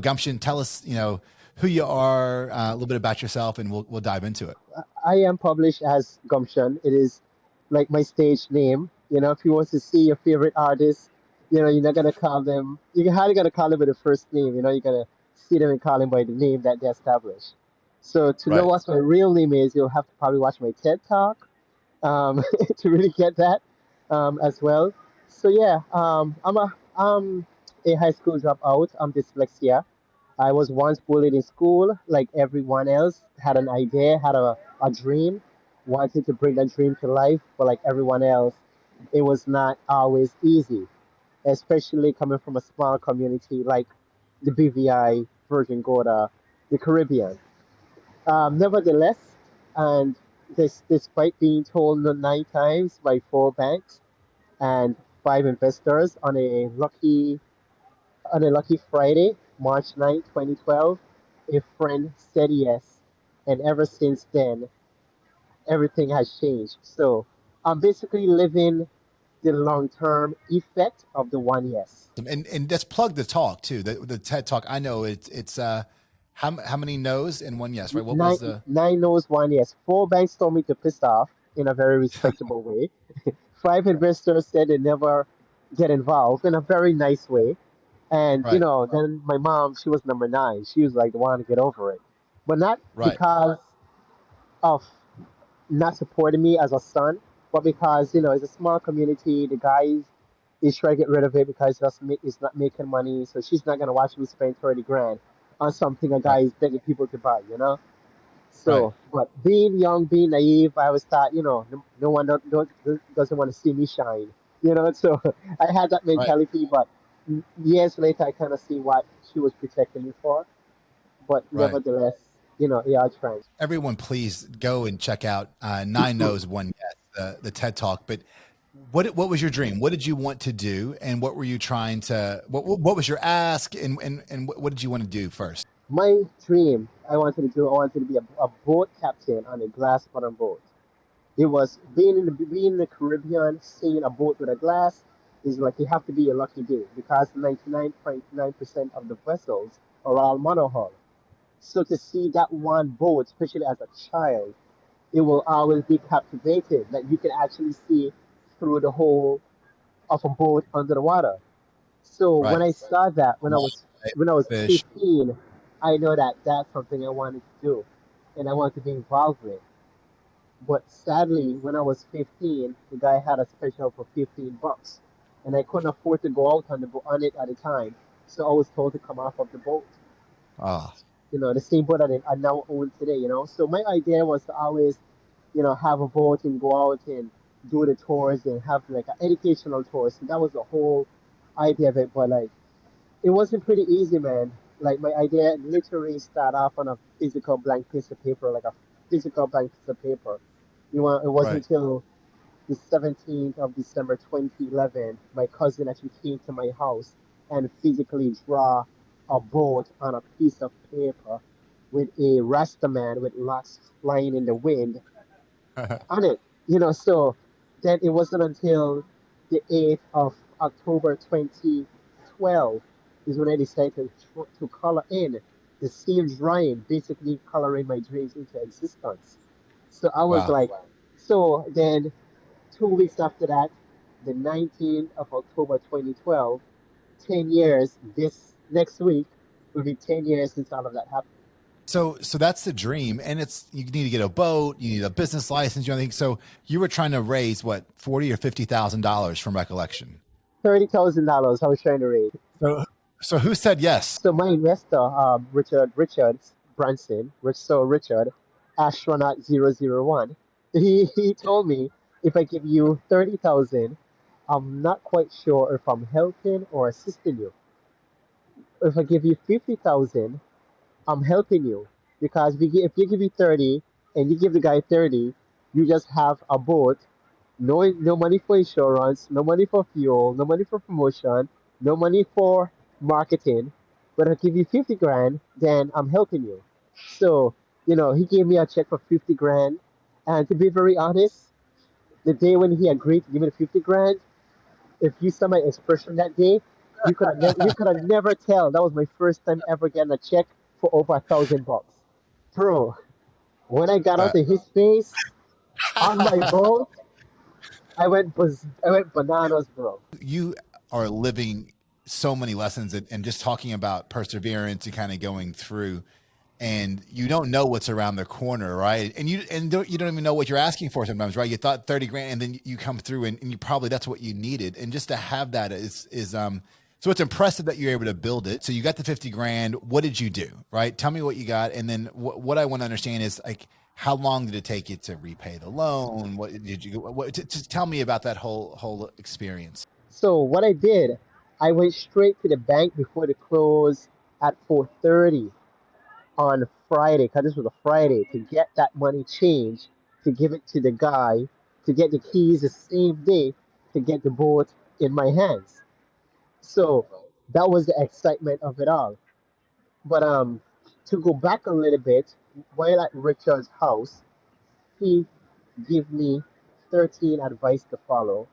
Gumption, tell us, who you are, a little bit about yourself, and we'll dive into it. I am published as Gumption. It is like my stage name. If you want to see your favorite artist, you're not gonna call them. You're hardly gonna call them by the first name. You're gonna see them and call them by the name that they established. So to know Right. what my real name is, you'll have to probably watch my TED Talk to really get that as well. So yeah, I'm a high school dropout. I'm dyslexia. I was once bullied in school, like everyone else. Had an idea, had a dream, wanted to bring that dream to life, but like everyone else, it was not always easy, especially coming from a small community like the BVI, Virgin Gorda, the Caribbean. Nevertheless, and despite being told no 9 times by 4 banks and 5 investors on a lucky Friday, March 9th, 2012, a friend said yes. And ever since then, everything has changed. So I'm basically living the long term effect of the one yes. And let's plug the talk too. The TED Talk. I know it's how many no's and one yes, right? What was Nine, the nine no's, one yes. 4 banks told me to piss off in a very respectable way. 5 investors said they never get involved in a very nice way. And right, then my mom, she was number 9. She was like the one to get over it, but not right, because of not supporting me as a son, but because it's a small community. The guy is trying to get rid of it because it's not making money. So she's not gonna watch me spend 30 grand on something a guy right, is begging people to buy. right, So, but being young, being naive, I always thought, no one doesn't want to see me shine. So I had that right. mentality, but years later, I kind of see what she was protecting me for. But Right. nevertheless, it all trends. Everyone, please go and check out Nine No's One Yes, the TED Talk. But what was your dream? What did you want to do, and what were you trying to? What was your ask, and what did you want to do first? My dream, I wanted to be a boat captain on a glass bottom boat. It was being in the Caribbean, seeing a boat with a glass is like you have to be a lucky day because 99.9% of the vessels are all monohull. So to see that one boat, especially as a child, it will always be captivated that you can actually see through the whole of a boat under the water. So when Right. I saw that Right. when I was Fish. 15, I know that that's something I wanted to do, and I wanted to be involved with. But sadly, when I was 15, the guy had a special for $15, and I couldn't afford to go out on it at the time. So I was told to come off of the boat. Ah, The same boat that I now own today. So my idea was to always, have a boat and go out and do the tours and have like an educational tour. So that was the whole idea of it. But like, it wasn't pretty easy, man. Like my idea literally started off on a physical blank piece of paper, like a physical blank piece of paper. It wasn't right. until the 17th of December 2011, my cousin actually came to my house and physically draw a boat on a piece of paper with a Rastaman with locks flying in the wind on it. So then it wasn't until the 8th of October 2012 is when I decided to color in the same drawing, basically coloring my dreams into existence. So I was Wow. like, so then 2 weeks after that, the 19th of October 2012, 10 years, this next week will be 10 years since all of that happened. So that's the dream, and it's you need to get a boat, you need a business license, you know. So you were trying to raise what, 40 or 50 thousand dollars from recollection. $30,000 I was trying to raise. So so who said yes? So my investor, Richard Branson, Richard, astronaut 001, he told me if I give you 30,000, I'm not quite sure if I'm helping or assisting you. If I give you 50,000, I'm helping you because if you give me 30 and you give the guy 30, you just have a boat, no money for insurance, no money for fuel, no money for promotion, no money for marketing. But if I give you 50 grand, then I'm helping you. So, he gave me a check for 50 grand. And to be very honest, the day when he agreed to give me the 50 grand, if you saw my expression that day, You could have never tell. That was my first time ever getting a check for over $1,000, bro. When I got Uh, onto his face on my boat, I went bananas, bro. you are living so many lessons and just talking about perseverance and kind of going through, and you don't know what's around the corner, right? And you don't even know what you're asking for sometimes, right? You thought 30 grand and then you come through and you probably that's what you needed. And just to have that is so it's impressive that you're able to build it. So you got the 50 grand. What did you do? Right? Tell me what you got. And then what I want to understand is like, how long did it take you to repay the loan? What did you, just tell me about that whole experience. So what I did, I went straight to the bank before the close at 4:30 on Friday, because this was a Friday, to get that money changed, to give it to the guy, to get the keys the same day, to get the boat in my hands. So that was the excitement of it all. But to go back a little bit, while at Richard's house, he gave me 13 advice to follow,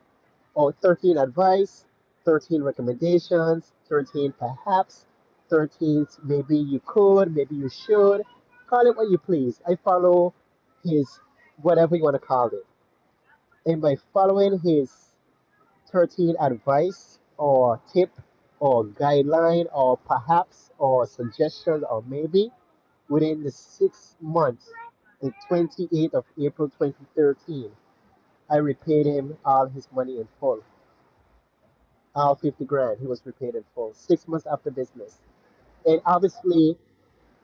or 13 advice, 13 recommendations, 13 perhaps, 13 maybe you could, maybe you should. Call it what you please. I follow his whatever you want to call it. And by following his 13 advice or tip or guideline or perhaps or suggestion or maybe, within the 6 months, the 28th of April 2013, I repaid him all his money in full. All 50 grand, he was repaid in full. 6 months after business. And obviously,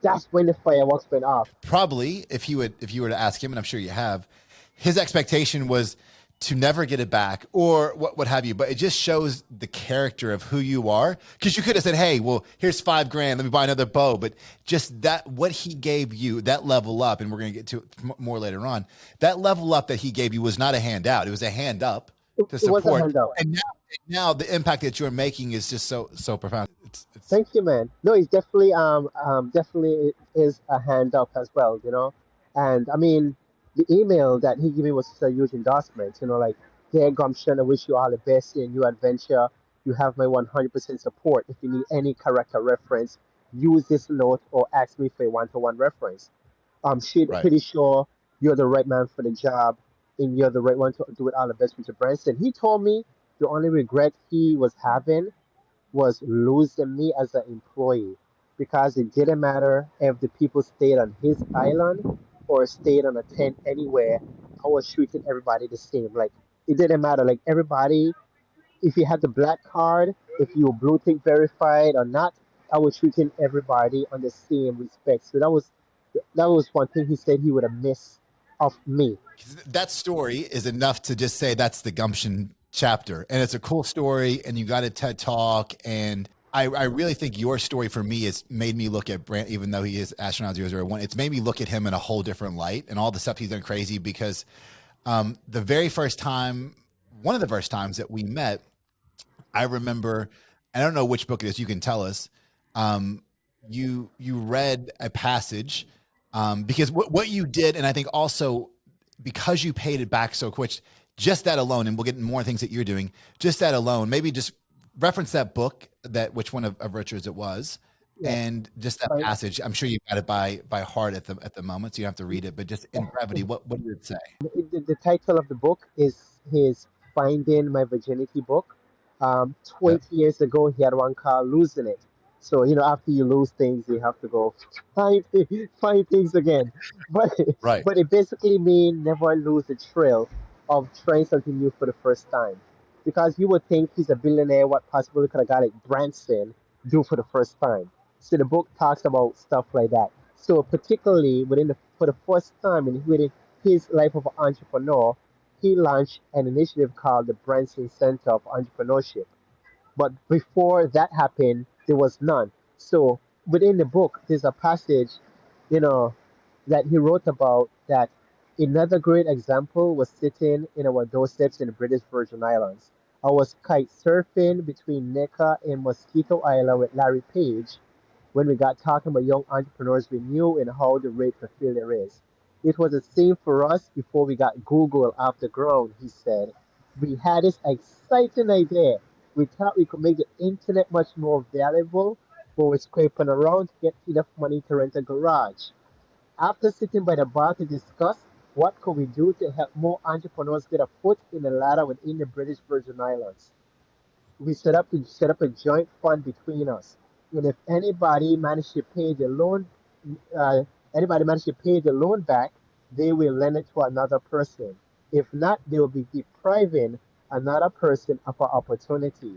that's when the fireworks went off. Probably if you were to ask him, and I'm sure you have, his expectation was to never get it back or what have you. But it just shows the character of who you are. Because you could have said, "Hey, well, here's 5 grand. Let me buy another bow." But just that what he gave you, that level up, and we're going to get to it more later on. That level up that he gave you was not a handout; it was a hand up to It was a support. handout. And now the impact that you're making is just so profound. It's Thank you, man. No, it's definitely definitely it is a hand up as well, you know. And I mean, the email that he gave me was a huge endorsement, you know, like, dear Gumption, I wish you all the best in your adventure. You have my 100% support. If you need any character reference, use this note or ask me for a one-to-one reference. right. Pretty sure you're the right man for the job, and you're the right one to do it all the best, Richard Branson. He told me the only regret he was having was losing me as an employee, because it didn't matter if the people stayed on his island or stayed on a tent anywhere. I was treating everybody the same. Like, it didn't matter. Like, everybody, if you had the black card, if you were blue tick verified or not, I was treating everybody on the same respect. So that was one thing he said he would have missed of me. That story is enough to just say that's the Gumption chapter. And it's a cool story. And you got a TED talk. And I really think your story for me has made me look at Brant, even though he is astronaut 001, it's made me look at him in a whole different light and all the stuff he's done crazy because the very first time, one of the first times that we met, I remember, I don't know which book it is, you can tell us. Um, you read a passage because what you did, and I think also because you paid it back so quick, just that alone, and we'll get into more things that you're doing, just that alone, maybe just reference that book, that which one of Richard's it was, Yeah. and just that Right. passage. I'm sure you got it by heart at the moment, so you don't have to read it, but just in brevity, what did it say? The title of the book is his Finding My Virginity book. Yep. 20 years ago, he had one called Losing It. So, you know, after you lose things, you have to go find, find things again. But, Right. but it basically means never lose the thrill of trying something new for the first time. Because you would think he's a billionaire, what possibly could a guy like Branson do for the first time? So the book talks about stuff like that. So particularly for the first time within his life of an entrepreneur, he launched an initiative called the Branson Center of Entrepreneurship. But before that happened, there was none. So within the book, there's a passage, you know, that he wrote about that another great example was sitting in our doorsteps in the British Virgin Islands. I was kite surfing between Necker and Mosquito Island with Larry Page when we got talking about young entrepreneurs we knew and how the rate for failure is. It was the same for us before we got Google off the ground, he said. We had this exciting idea. We thought we could make the internet much more valuable, but we're scraping around to get enough money to rent a garage. After sitting by the bar to discuss what could we do to help more entrepreneurs get a foot in the ladder within the British Virgin Islands, we set up a joint fund between us. And if uh, anybody managed to pay the loan back, they will lend it to another person. If not, they will be depriving another person of an opportunity.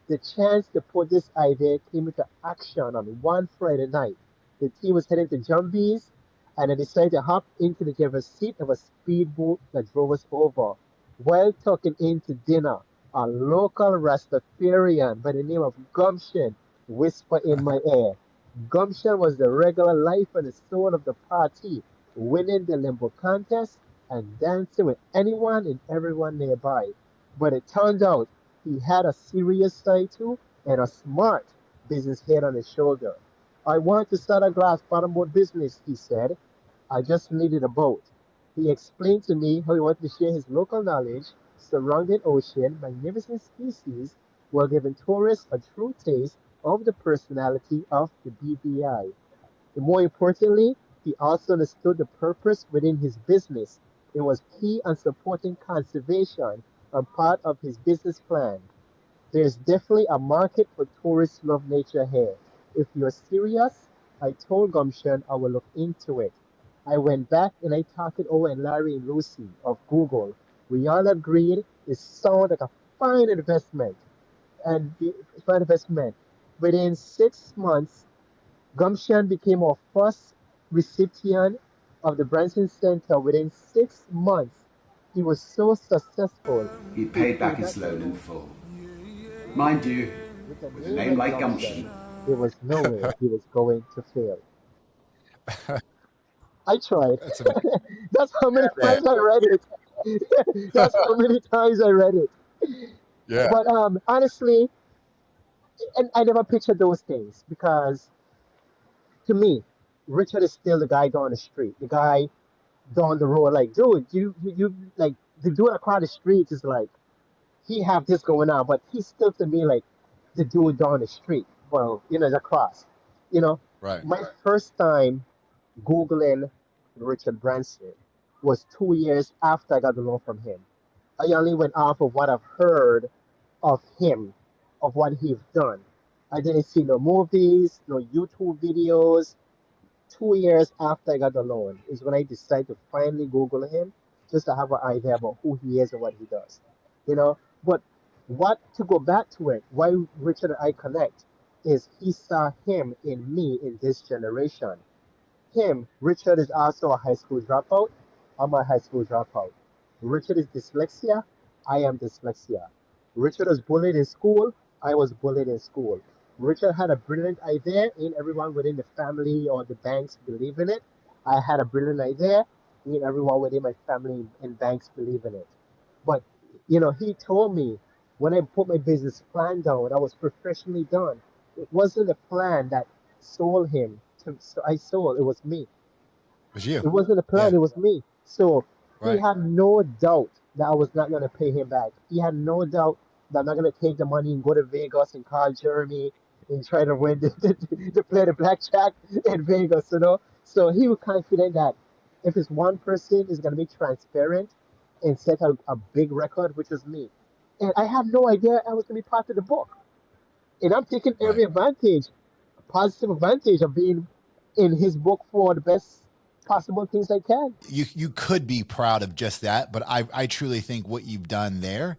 The chance to put this idea came into action on one Friday night. The team was heading to Jumbies, and I decided to hop into the driver's seat of a speedboat that drove us over. While tucking into dinner, a local Rastafarian by the name of Gumption whispered in my ear. Gumption was the regular life and the soul of the party, winning the limbo contest and dancing with anyone and everyone nearby. But it turned out he had a serious side too and a smart business head on his shoulder. I want to start a glass bottom boat business, he said. I just needed a boat. He explained to me how he wanted to share his local knowledge, surrounding ocean, magnificent species, while giving tourists a true taste of the personality of the BVI. And more importantly, he also understood the purpose within his business. It was key on supporting conservation and part of his business plan. There's definitely a market for tourists who love nature here. If you're serious, I told Gumption I will look into it. I went back and I talked it over with Larry and Lucy of Google. We all agreed it sounded like a fine investment. And the fine investment. Within 6 months, Gumption became our first recipient of the Branson Center. Within 6 months, he was so successful, He he paid back paid his back the loan in loan. full. Mind you, With a with a name name like like Gumption, Gumption, there was no way he was going to fail. I tried. That's amazing. That's how many Yeah, times I read it. That's how many times I read it. yeah, But honestly, and I never pictured those things because to me, Richard is still the guy down the street, the guy down the road. Like, dude, you like the dude across the street is like he have this going on, but he's still to me like the dude down the street. Well, across. You know, right. my first time Googling Richard Branson was 2 years after I got the loan from him. I only went off of what I've heard of him, of what he's done. I didn't see no movies, no YouTube videos. 2 years after I got the loan is when I decided to finally Google him just to have an idea about who he is and what he does. You know, but what to go back to it, why Richard and I connect is he saw him in me in this generation. Richard is also a high school dropout. I'm a high school dropout. Richard is dyslexia. I am dyslexia. Richard was bullied in school. I was bullied in school. Richard had a brilliant idea, and everyone within the family or the banks believe in it. I had a brilliant idea, and everyone within my family and banks believe in it. But he told me when I put my business plan down, I was professionally done. It wasn't a plan that sold him. So I sold. It was me. It was you. It wasn't a plan. Yeah, It was me. So he right. had no doubt that I was not going to pay him back. He had no doubt that I'm not going to take the money and go to Vegas and call Jeremy and try to win to play the blackjack in Vegas. So he was confident that if it's one person is going to be transparent and set a big record, which was me. And I had no idea I was going to be part of the book. And I'm taking Right. every advantage, positive advantage of being in his book for the best possible things I can. You could be proud of just that, but I truly think what you've done there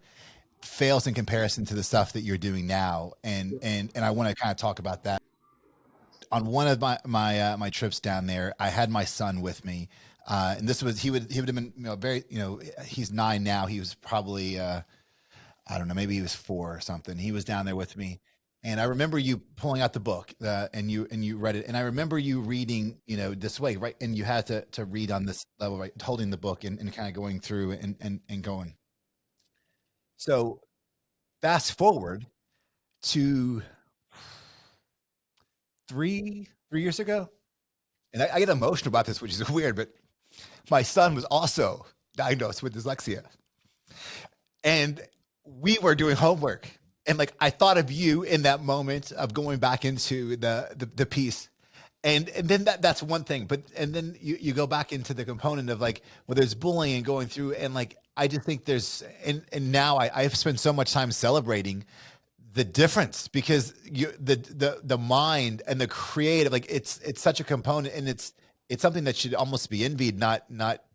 fails in comparison to the stuff that you're doing now. And I want to kind of talk about that. On one of my trips down there, I had my son with me, and this was he would have been very he's 9 now. He was probably I don't know, maybe he was 4 or something. He was down there with me. And I remember you pulling out the book and you read it. And I remember you reading, this way, right? And you had to read on this level, right? Holding the book and kind of going through and going. So fast forward to three years ago. And I get emotional about this, which is weird, but my son was also diagnosed with dyslexia. And we were doing homework And like I thought of you in that moment of going back into the piece. And then that's one thing. But and then you go back into the component of like, well, there's bullying and going through, and like I just think there's and now I've spent so much time celebrating the difference, because the mind and the creative, like it's such a component, and it's something that should almost be envied, not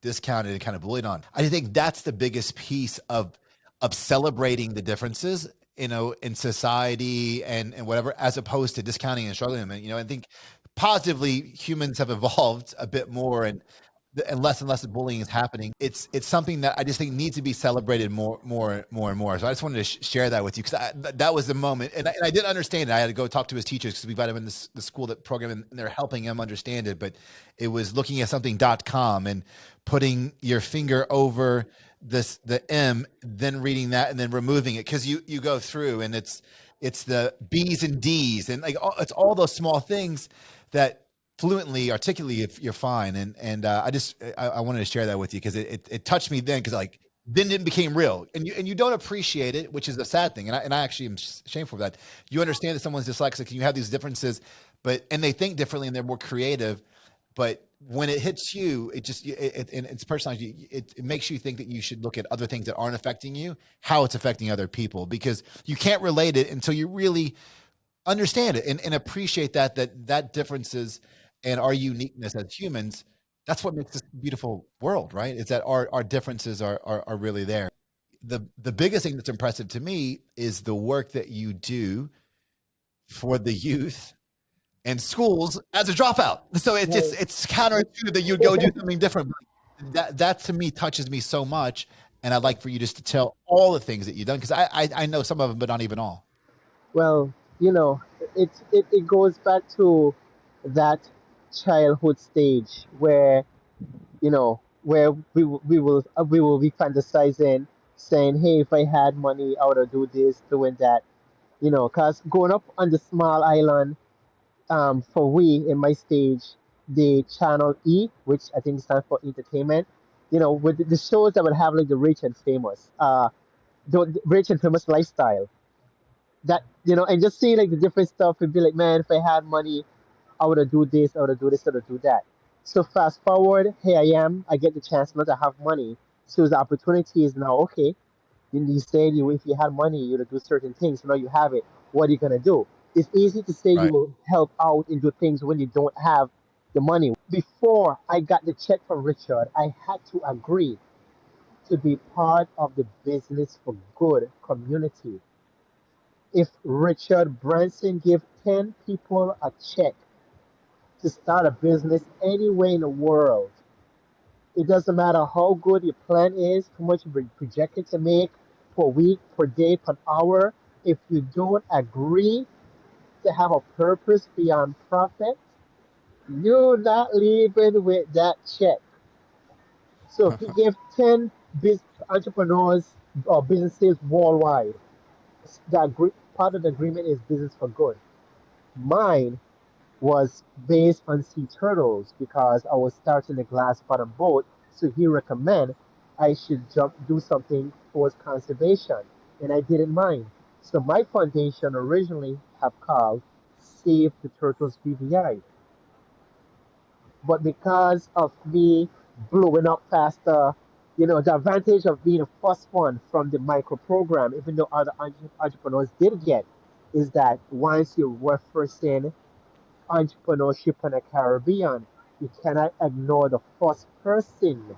discounted and kind of bullied on. I think that's the biggest piece of celebrating the differences, in society and whatever, as opposed to discounting and struggling them. I think positively humans have evolved a bit more, and less bullying is happening. It's something that I just think needs to be celebrated more and more. So I just wanted to share that with you, because that was the moment, and I didn't understand it. I had to go talk to his teachers, because we've got him in the school that program, and they're helping him understand it. But it was looking at something.com and putting your finger over the M, then reading that, and then removing it, because you go through, and it's the B's and D's, and like it's all those small things that fluently, articulately, if you're fine. And I wanted to share that with you, because it touched me then, because like then it became real, and you don't appreciate it, which is a sad thing. And I actually am shameful of that. You understand that someone's dyslexic, and you have these differences, and they think differently, and they're more creative. But when it hits you, and it's personalized. It makes you think that you should look at other things that aren't affecting you, how it's affecting other people, because you can't relate it until you really understand it and appreciate that differences and our uniqueness as humans. That's what makes this beautiful world, right? Is that our differences are really there. The biggest thing that's impressive to me is the work that you do for the youth and schools as a dropout. So it's counterintuitive that you go do something different. That to me touches me so much, and I'd like for you just to tell all the things that you've done, because I know some of them, but not even all. Well, you know, it goes back to that childhood stage where, where we will be fantasizing, saying, "Hey, if I had money, I would do this, doing that." Cause growing up on the small island, for we in my stage, the channel E, which I think stands for entertainment, with the shows that would have like the rich and famous, the rich and famous lifestyle. That and just seeing like the different stuff, and be like, man, if I had money, I would have do this, I would have do this, I would have do that. So fast forward, here I am. I get the chance not to have money. So the opportunity is now okay. You said if you had money, you'd do certain things. So now you have it. What are you gonna do? It's easy to say you Right. will help out and do things when you don't have the money. Before I got the check from Richard, I had to agree to be part of the Business for Good community. If Richard Branson gave 10 people a check to start a business anywhere in the world, it doesn't matter how good your plan is, how much you're projected to make per week, per day, per hour. If you don't agree to have a purpose beyond profit, you're not leaving with that check. So he gave 10 entrepreneurs or businesses worldwide. Part of the agreement is business for good. Mine was based on sea turtles because I was starting a glass bottom boat. So he recommended I should do something towards conservation, and I didn't mind. So my foundation originally have called Save the Turtles BVI, but because of me blowing up faster, the advantage of being a first one from the micro program, even though other entrepreneurs did get, is that once you're referencing entrepreneurship in the Caribbean, you cannot ignore the first person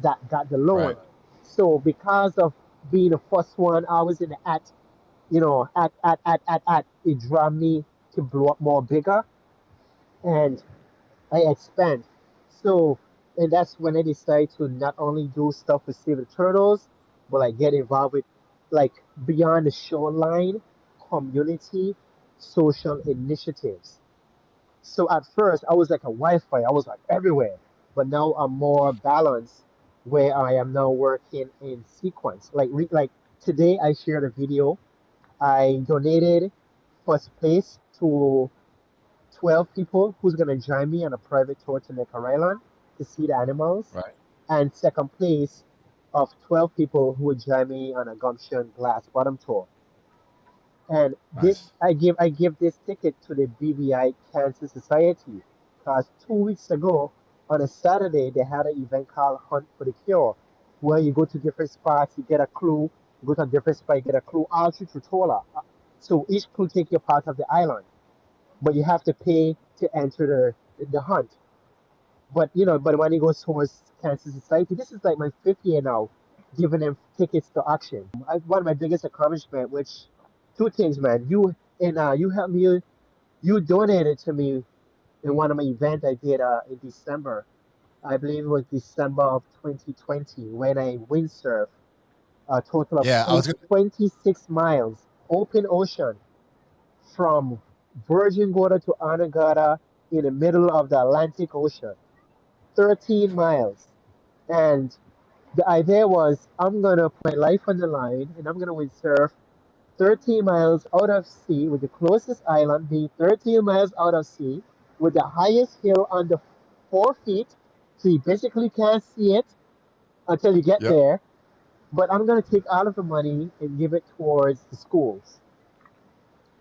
that got the loan. Right. So because of being the first one, I was in the it drew me to blow up more bigger, and I expand. So, and that's when I decide to not only do stuff with Save the Turtles, but I get involved with like beyond the shoreline community social initiatives. So at first, I was like a Wi-Fi. I was like everywhere, but now I'm more balanced, where I am now working in sequence. Like today, I shared a video. I donated first place to 12 people who's gonna join me on a private tour to Necker Island to see the animals, Right. and second place of 12 people who would join me on a Gumption glass bottom tour. And this Nice. I give this ticket to the BBI Cancer Society because 2 weeks ago on a Saturday they had an event called Hunt for the Cure, where you go to different spots, you get a clue, you go to a different spot, you get a clue all through Tortola. So each clue take you part of the island, but you have to pay to enter the hunt. But but when it goes towards Cancer Society, this is like my fifth year now, giving them tickets to auction. One of my biggest accomplishment, which two things, man. You helped me. You donated to me in one of my events I did in December. I believe it was December of 2020 when I windsurfed a total of Yeah, I was gonna. 26 miles open ocean from Virgin Gorda to Anegada in the middle of the Atlantic Ocean. 13 miles. And the idea was I'm going to put my life on the line and I'm going to windsurf 13 miles out of sea with the closest island being 13 miles out of sea with the highest hill under 4 feet. So you basically can't see it until you get Yep. there. But I'm going to take all of the money and give it towards the schools.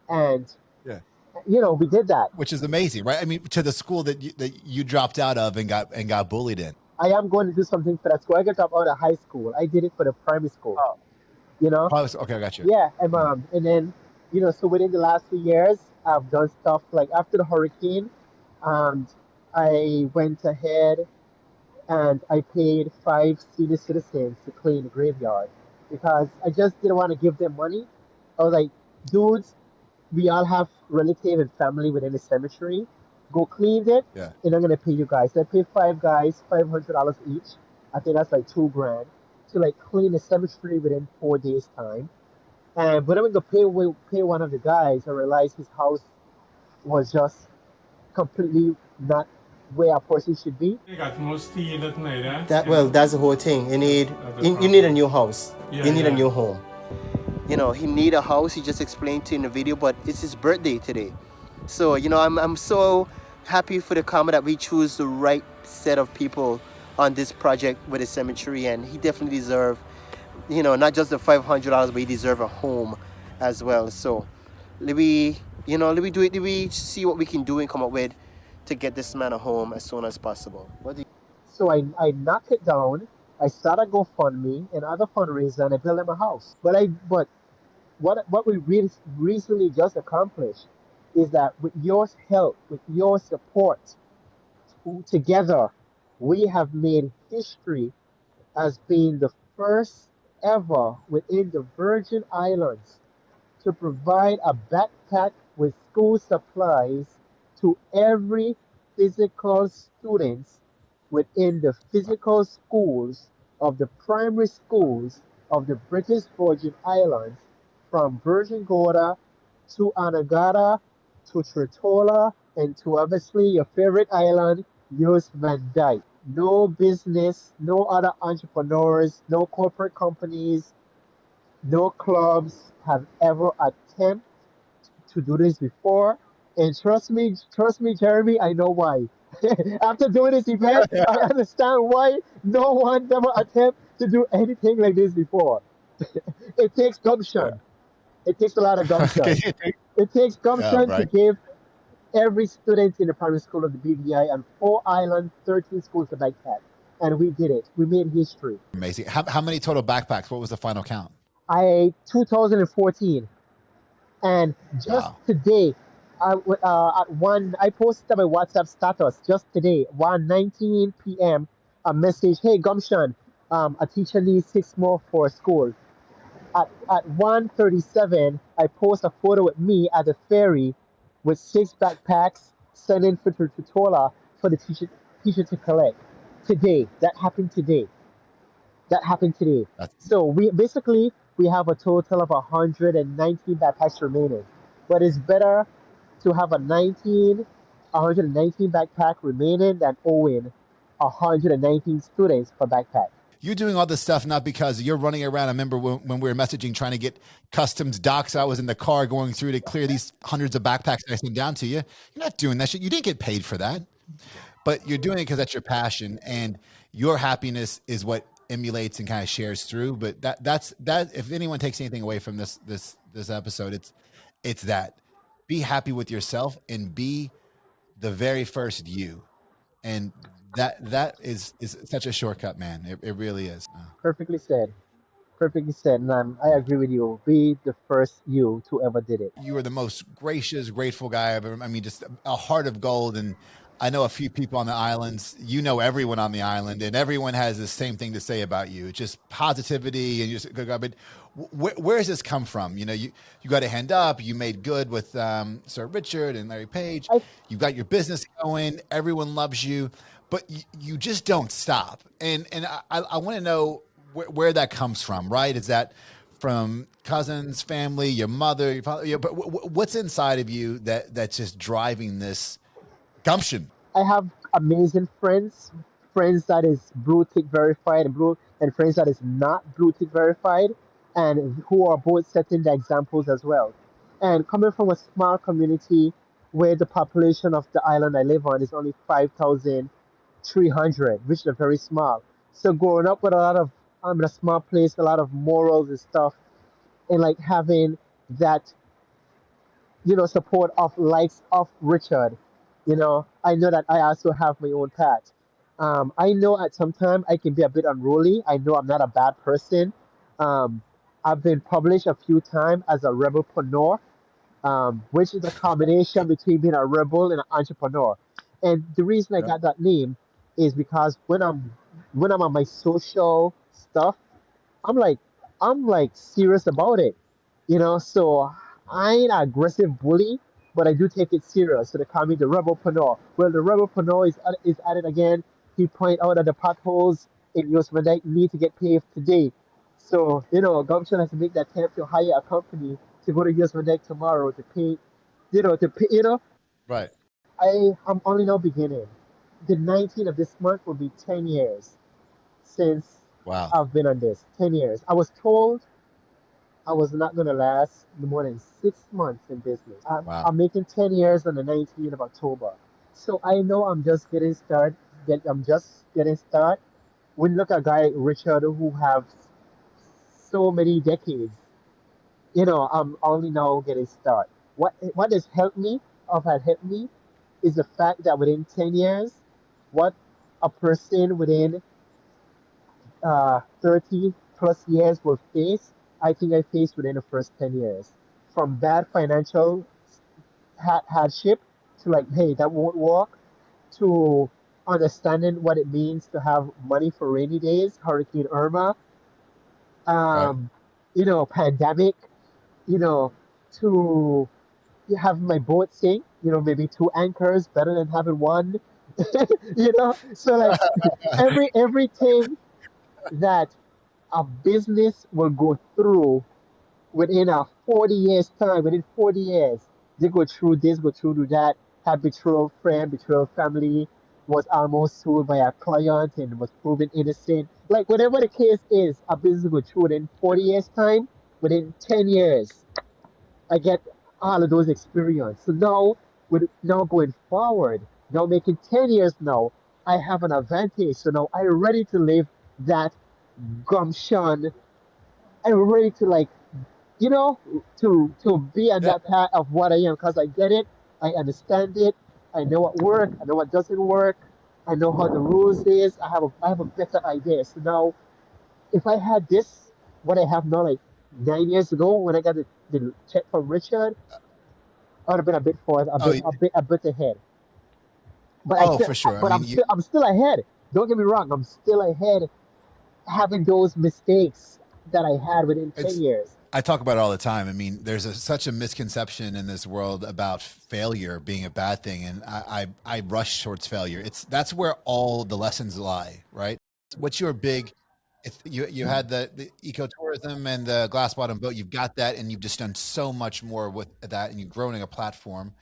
And, Yeah. we did that. Which is amazing, right? I mean, to the school that you dropped out of and got bullied in. I am going to do something for that school. I got up out of high school. I did it for the primary school, Oh, you know? okay, I got you. Yeah, and Mm. so within the last 2 years, I've done stuff like after the hurricane, um, I went ahead and I paid 5 senior citizens to clean the graveyard because I just didn't want to give them money. I was like, dudes, we all have relative and family within the cemetery. Go clean it, Yeah. and I'm gonna pay you guys. So I paid 5 guys $500 each. I think that's like 2 grand to like clean the cemetery within 4 days time. And when I went to pay one of the guys, I realized his house was just completely not where a person should be. That's the whole thing. You need a new house. You need a new home. He need a house. He just explained to you in the video, but it's his birthday today. So I'm so happy for the karma that we choose the right set of people on this project with the cemetery, and he definitely deserve not just the $500, but he deserve a home as well. So let me see what we can do and come up with to get this man a home as soon as possible. So I knocked it down. I started GoFundMe and other fundraisers, and I built him a house. But what we recently just accomplished is that with your help, with your support, together, we have made history as being the first ever within the Virgin Islands to provide a backpack with school supplies to every physical students within the physical schools of the primary schools of the British Virgin Islands from Virgin Gorda to Anegada to Tritola and to obviously your favorite island, Use Van Dyke. No business, no other entrepreneurs, no corporate companies, no clubs have ever attempted to do this before. And trust me, Jeremy, I know why. After doing this event, I understand why no one ever attempt to do anything like this before. It takes Yeah. gumption. It takes a lot of gumption. It takes Yeah, gumption to right. give every student in the primary school of the BVI and 4 island, 13 schools a backpack. And we did it. We made history. Amazing. How many total backpacks? What was the final count? 2014. And just Wow. today, I posted my WhatsApp status just today, 1:19 p.m. A message, hey Gumption, a teacher needs 6 more for school. At 1:37, I post a photo with me at the ferry with 6 backpacks sending for Tutola for the teacher to collect. Today, that happened today. That happened today. That's So we have a total of 119 backpacks remaining. But it's better to have 119 backpack remaining than owing 119 students per backpack. you doing all this stuff not because you're running around. I remember when we were messaging trying to get customs docs. I was in the car going through to clear these hundreds of backpacks that I sent down to you. You're not doing that shit. You didn't get paid for that, but you're doing it because that's your passion, and your happiness is what emulates and kind of shares through. But that's if anyone takes anything away from this episode, It's that be happy with yourself and be the very first you. And that is such a shortcut, man. It really is. Perfectly said. Perfectly said. And I agree with you. Be the first you to ever did it. You are the most gracious, grateful guy I've ever. I mean, just a heart of gold. And I know a few people on the islands. You know everyone on the island, and everyone has the same thing to say about you. It's just positivity and you're just a good guy. But where does this come from? You got a hand up. You made good with Sir Richard and Larry Page. I You got your business going. Everyone loves you, but you just don't stop. And I want to know where that comes from. Right? Is that from cousins, family, your mother, your father? But what's inside of you that's just driving this gumption? I have amazing friends, friends that is blue tick verified and friends that is not blue tick verified, and who are both setting the examples as well. And coming from a small community where the population of the island I live on is only 5,300, which is very small. So growing up with a lot of in a small place, a lot of morals and stuff, and like having that support of likes of Richard. I know that I also have my own path. I know at some time I can be a bit unruly. I know I'm not a bad person. Um, I've been published a few times as a rebelpreneur, which is a combination between being a rebel and an entrepreneur. And the reason I Yeah. got that name is because when I'm on my social stuff, I'm like I'm like serious about it, So I ain't an aggressive bully, but I do take it serious. So they call me the rebelpreneur. Well, the rebelpreneur is at it again. He point out that the potholes in Yosemite need to get paved today. So Gumption has to make that attempt to hire a company to go to Yosemite tomorrow to paint. To paint. Right. I'm only now beginning. The 19th of this month will be 10 years since Wow. I've been on this. 10 years. I was told I was not going to last more than 6 months in business. I'm Wow. making 10 years on the 19th of October. So I know I'm just getting started. I'm just getting started. When you look at a guy, Richard, who have so many decades, I'm only now getting started. What has helped me, or had helped me, is the fact that within 10 years, what a person within 30 plus years will face, I think I faced within the first 10 years. From bad financial hardship to like, hey, that won't work, to understanding what it means to have money for rainy days, Hurricane Irma, Right. um, pandemic, you know, to have my boat sink, maybe two anchors better than having one, so like everything that a business will go through within a 40 years time, within 40 years, they go through this, go through that, have betrayal friend, betrayal family, was almost sued by a client and was proven innocent. Like whatever the case is, a business go through within 40 years time, within 10 years, I get all of those experience. So now, with now going forward, now making 10 years now, I have an advantage. So now I'm ready to live that gumption. I'm ready to like you know, to be on Yeah. that path of what I am because I get it, I understand it, I know what works, I know what doesn't work, I know how the rules is. I have a better idea. So now, if I had this, what I have now, like 9 years ago when I got the check from Richard, I would have been a bit forward, Oh, a bit ahead. But I oh, still, for sure. I but mean, I'm still ahead. Don't get me wrong, I'm still ahead, having those mistakes that I had within ten it's. years. I talk about it all the time. I mean, there's such a misconception in this world about failure being a bad thing, and I rush towards failure. That's where all the lessons lie, right? What's your big? If you had the ecotourism and the glass bottom boat, you've got that, and you've just done so much more with that, and you've grown a platform.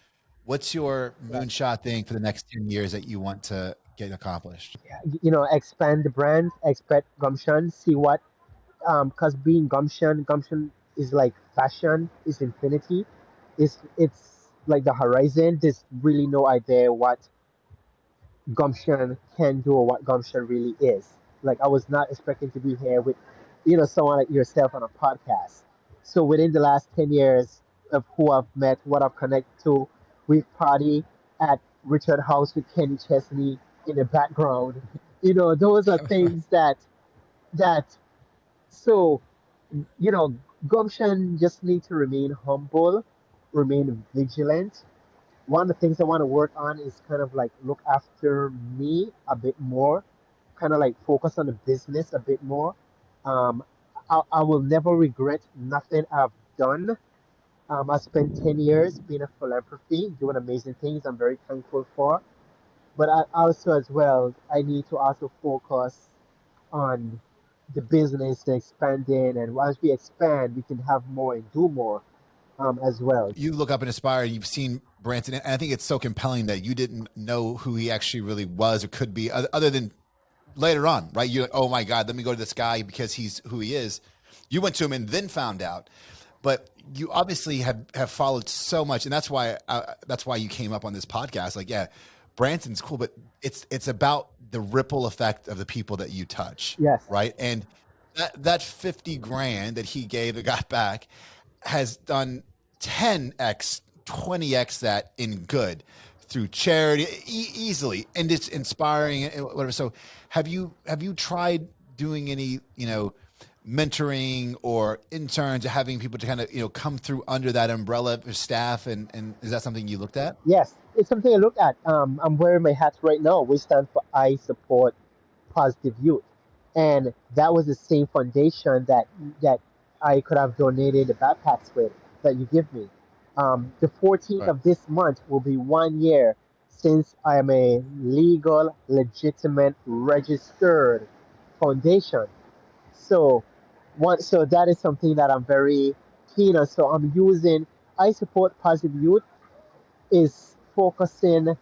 What's your Yeah. moonshot thing for the next 10 years that you want to get accomplished? Expand the brand, expect Gumption, see what, because being Gumption is like fashion, is infinity, it's like the horizon. There's really no idea what Gumption can do or what Gumption really is. Like I was not expecting to be here with, someone like yourself on a podcast. So within the last 10 years, of who I've met, what I've connected to. We've party at Richard House with Kenny Chesney in the background. Those are things that so you know, Gumption just need to remain humble, remain vigilant. One of the things I want to work on is kind of like look after me a bit more, kind of like focus on the business a bit more. Um, I will never regret nothing I've done. I spent 10 years being a philanthropy, doing amazing things I'm very thankful for. But I also, as well, I need to also focus on the business expanding. And once we expand, we can have more and do more as well. You look up and aspire. You've seen Branson, and I think it's so compelling that you didn't know who he actually really was or could be, other than later on, right? You're like, oh my God, let me go to this guy because he's who he is. You went to him and then found out, but you obviously have followed so much, and that's why you came up on this podcast. Like, yeah, Branson's cool, but it's about the ripple effect of the people that you touch, Yes, right? And that 50 grand that he gave that got back has done 10x, 20x that in good through charity easily, and it's inspiring and whatever. So have you tried doing any mentoring or interns or having people to kind of come through under that umbrella of staff, and is that something you looked at? yes, it's something I look at. I'm wearing my hat right now, which stands for I Support Positive Youth, and that was the same foundation that I could have donated the backpacks with that you give me. The 14th Right. of this month will be 1 year since I am a legal, legitimate, registered foundation. So, so that is something that I'm very keen on. So I'm using I Support Positive Youth is focusing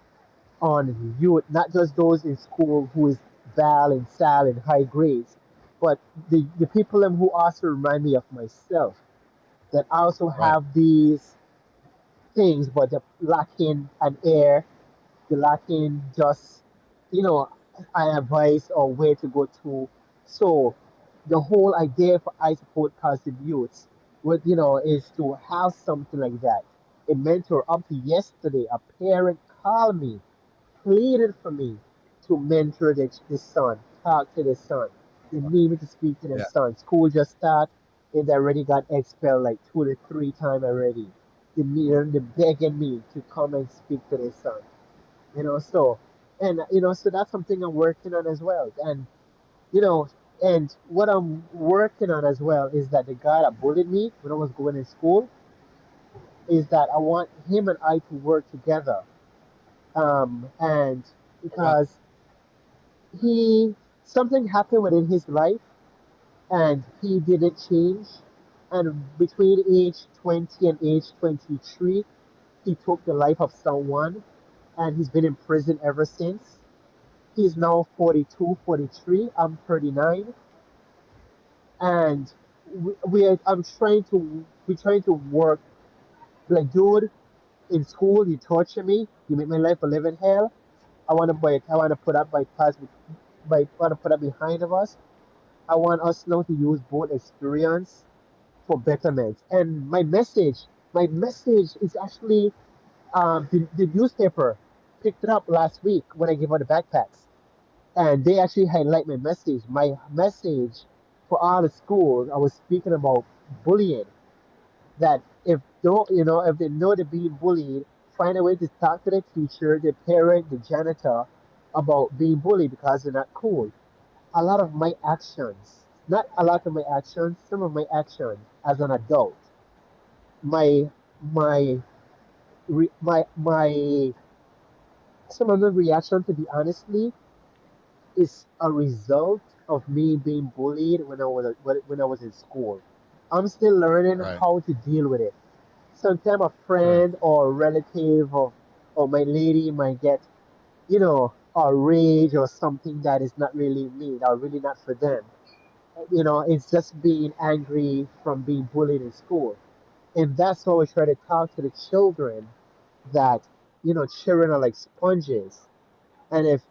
on youth, not just those in school who is Val and Sal and high grades, but the people who also remind me of myself that also Right. have these things, but they're lacking an air, they're lacking just, you know, an advice or where to go to. So the whole idea for I Support Positive Youths, is to have something like that. A mentor up to yesterday, a parent called me pleaded for me to mentor the son, talk to the son. They need me to speak to their Yeah. son. School just start, and they already got expelled like 2 to 3 times already. They're begging me to come and speak to their son. So, and so that's something I'm working on as well. You know, and what I'm working on as well is that the guy that bullied me when I was going to school is that I want him and I to work together. And Well, because he something happened within his life and he didn't change, and between age 20 and age 23 he took the life of someone, and he's been in prison ever since. He's now 42, 43. I'm 39, and we're trying to work like, dude, in school you torture me, you make my life a living hell. I want to put up my past, want to put up behind of us. I want us now to use both experience for betterment. And my message is actually the newspaper picked it up last week when I gave out the backpacks, and they actually highlight my message. My message for all the schools, I was speaking about bullying. That if they know they're being bullied, find a way to talk to the teacher, the parent, the janitor about being bullied because they're not cool. A lot of my actions, not a lot of my actions, some of my actions as an adult, my my my some of the reaction, to be honestly, is a result of me being bullied when I was in school. I'm still learning right. how to deal with it. Sometimes a Sure. friend or a relative or my lady might get, a rage or something that is not really me, or really not for them. It's just being angry from being bullied in school. And that's why we try to talk to the children that, children are like sponges. And if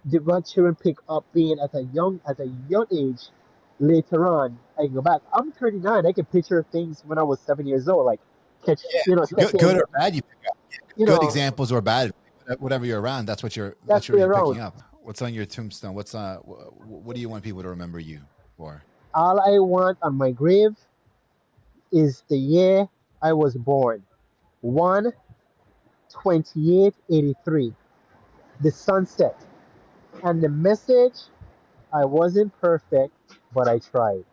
the what children pick up being at a young age, later on, I can go back. I'm 39. I can picture things when I was 7 years old. Like, catch, Yeah, step good in, or bad, you pick up. you Good know, examples or bad, whatever you're around, that's what that's the you're around. picking up. What's on your tombstone? What do you want people to remember you for? All I want on my grave is the year I was born. 1/28/83. The sunset. And the message, I wasn't perfect, but I tried.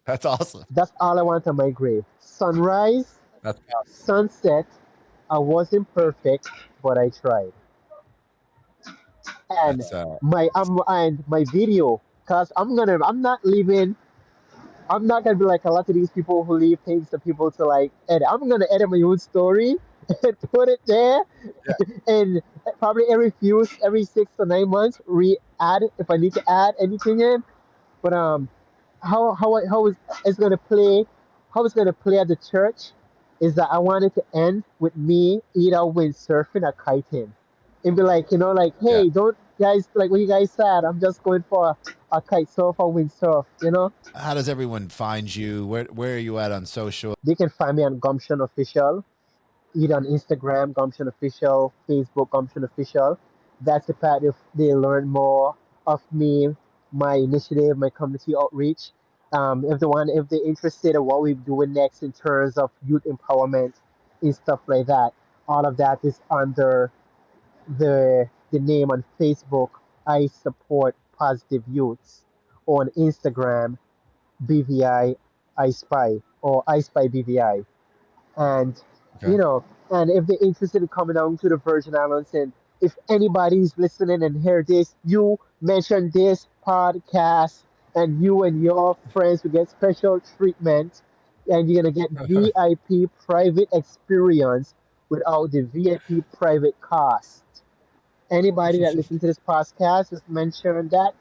That's awesome. That's all I want on my grave. Sunrise, That's sunset, I wasn't perfect, but I tried. And that's my video, cause I'm not leaving. I'm not gonna be like a lot of these people who leave things to people to like edit. I'm gonna edit my own story and put it there, yeah. and probably every 6 to 9 months, re-add if I need to add anything in. But how it's gonna play, how it's gonna play at the church, is that I wanted to end with me either windsurfing or kiting. It'd be like, like, Yeah. hey, don't guys, like what you guys said, I'm just going for a kite surf or windsurf. How does everyone find you? Where are you at on social? They can find me on Gumption Official, either on Instagram, Gumption Official, Facebook, Gumption Official. That's the part if they learn more of me, my initiative, my community outreach. If they're interested in what we're doing next in terms of youth empowerment and stuff like that, all of that is under the name on Facebook. I support positive youths. On Instagram, BVI I Spy or I Spy BVI. And Okay. you know and if they're interested in coming down to the Virgin Islands, and if anybody's listening and hear this, you mention this podcast, and you and your friends will get special treatment, and you're gonna get VIP private experience without the VIP private cost. Anybody that listens to this podcast, just mention that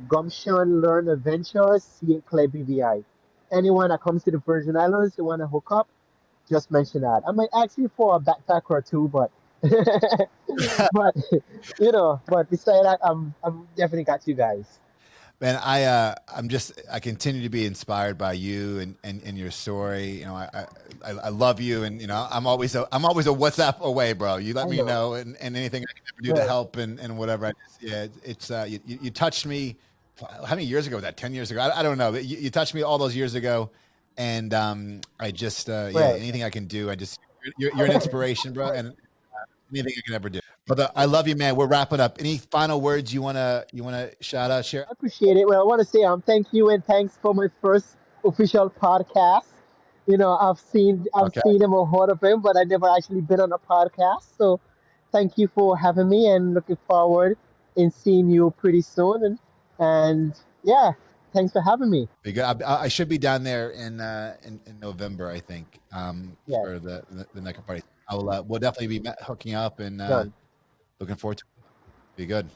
Gumption Learn Adventures, St. Clair BVI. Anyone that comes to the Virgin Islands, they want to hook up, just mention that. I might ask you for a backpack or two, but but but beside that, I'm definitely got you guys. Man, I continue to be inspired by you and your story. I love you, and I'm always a WhatsApp away, bro. You let I me know. know, and anything I can ever do to Well, help and whatever. It's you touched me. How many years ago was that? 10 years ago? I don't know. But you touched me all those years ago, and I just yeah. well, Anything I can do, you're an inspiration, bro, and anything I can ever do. Brother, I love you, man. We're wrapping up. Any final words you wanna shout out, share? I appreciate it. Well, I want to say thank you and thanks for my first official podcast. I've Okay. seen him or heard of him, but I never actually been on a podcast. So thank you for having me, and looking forward in seeing you pretty soon. And yeah, thanks for having me. Be good. I should be down there in November, I think, Yeah, for the next party. We'll definitely be hooking up and done. looking forward to it. Be good.